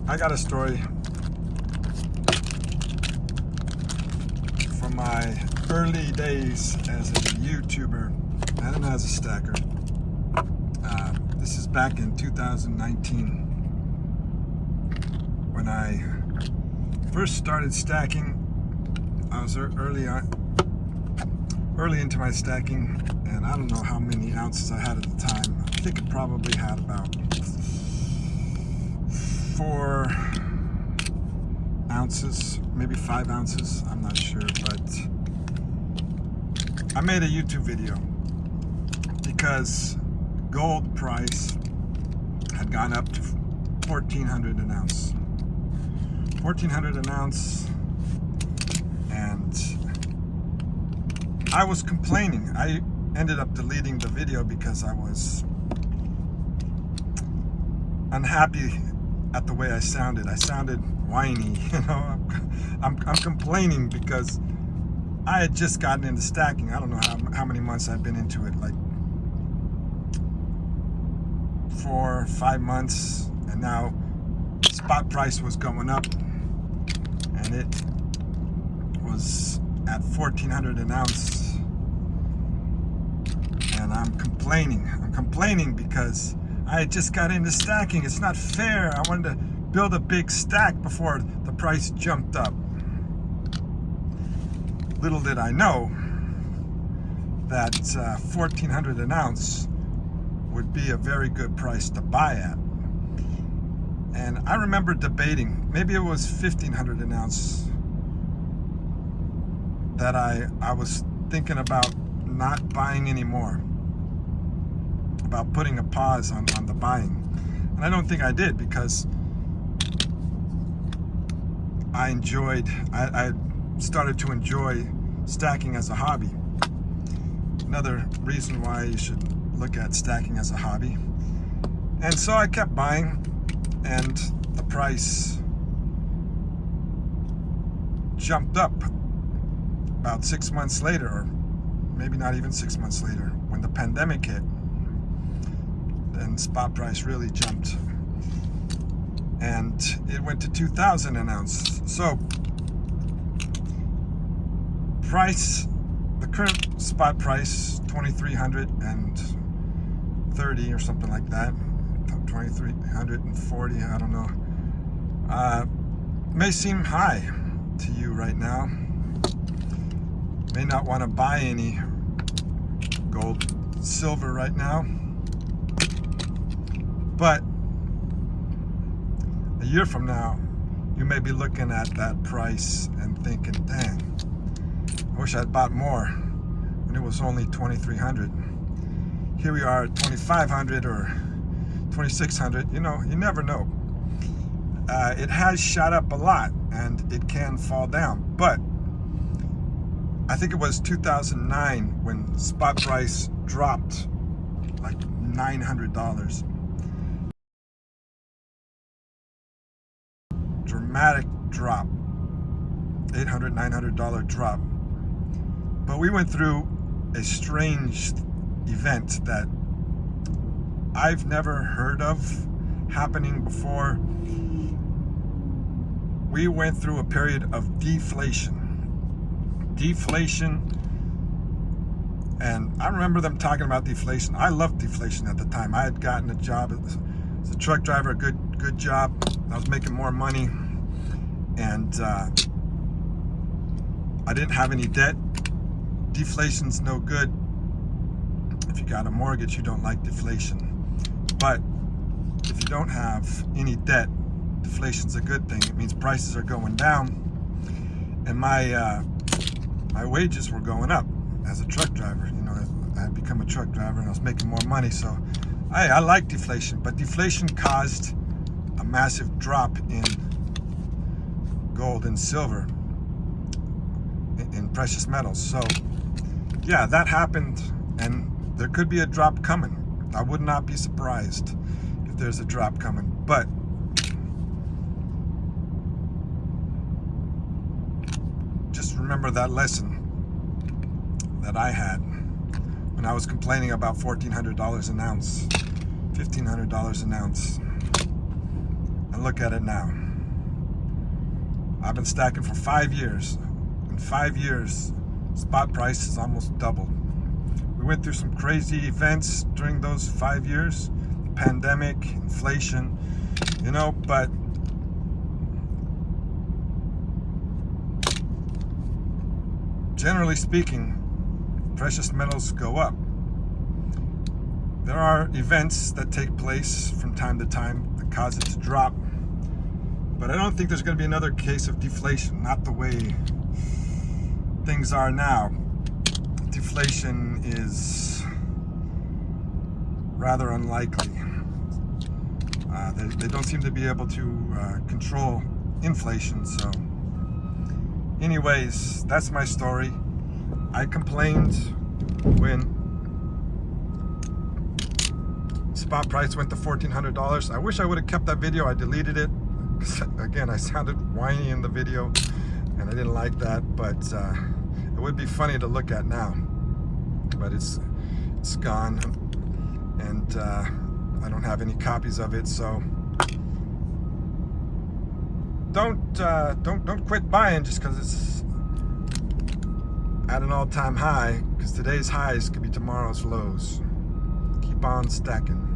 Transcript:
I got a story from my early days as a YouTuber and as a stacker. This is back in 2019 when I first started stacking. I was early into my stacking, and I don't know how many ounces I had at the time. I think it probably had about 4 ounces, maybe 5 ounces, I'm not sure, but I made a YouTube video because gold price had gone up to $1,400 an ounce. $1,400 an ounce, and I was complaining. I ended up deleting the video because I was unhappy at the way I sounded. I sounded whiny, you know. I'm complaining because I had just gotten into stacking. I don't know how many months I've been into it, like 4 or 5 months, and now spot price was going up, and it was at $1,400 an ounce, and I'm complaining because I had just got into stacking. It's not fair. I wanted to build a big stack before the price jumped up. Little did I know that $1,400 an ounce would be a very good price to buy at. And I remember debating, maybe it was $1,500 an ounce, that I was thinking about not buying anymore, about putting a pause on the buying. And I don't think I did, because I started to enjoy stacking as a hobby. Another reason why you should look at stacking as a hobby. And so I kept buying, and the price jumped up about 6 months later, or maybe not even 6 months later, when the pandemic hit. Then spot price really jumped, and it went to $2,000 an ounce. So the current spot price, 2,330 or something like that, 2,340, I don't know, may seem high to you right now. May not want to buy any gold, silver right now, but a year from now you may be looking at that price and thinking, dang, I wish I'd bought more when it was only 2,300. Here we are at 2,500 or 2,600. You know, you never know. It has shot up a lot, and it can fall down, but I think it was 2009 when spot price dropped like $900. Dramatic drop, $800, $900 drop. But we went through a strange event that I've never heard of happening before. We went through a period of deflation, and I remember them talking about deflation. I loved deflation at the time. I had gotten a job as a truck driver, a good job. I was making more money, and I didn't have any debt. Deflation's no good. If you got a mortgage, you don't like deflation. But if you don't have any debt, deflation's a good thing. It means prices are going down, and my wages were going up as a truck driver. You know, I had become a truck driver, and I was making more money. So I like deflation, but deflation caused a massive drop in gold and silver, in precious metals. So yeah, that happened, and there could be a drop coming. I would not be surprised if there's a drop coming, but just remember that lesson that I had when I was complaining about $1,400 an ounce, $1,500 an ounce. And look at it now. I've been stacking for 5 years. In 5 years, spot price has almost doubled. We went through some crazy events during those 5 years, pandemic, inflation, you know, but generally speaking, precious metals go up. There are events that take place from time to time that cause it to drop, but I don't think there's going to be another case of deflation, not the way things are now. Deflation is rather unlikely. They don't seem to be able to control inflation, so anyways, that's my story. I complained when spot price went to $1,400. I wish I would have kept that video. I deleted it. Again, I sounded whiny in the video and I didn't like that, but it would be funny to look at now. But it's gone, and I don't have any copies of it, so don't quit buying just because it's at an all-time high, because today's highs could be tomorrow's lows. Keep on stacking.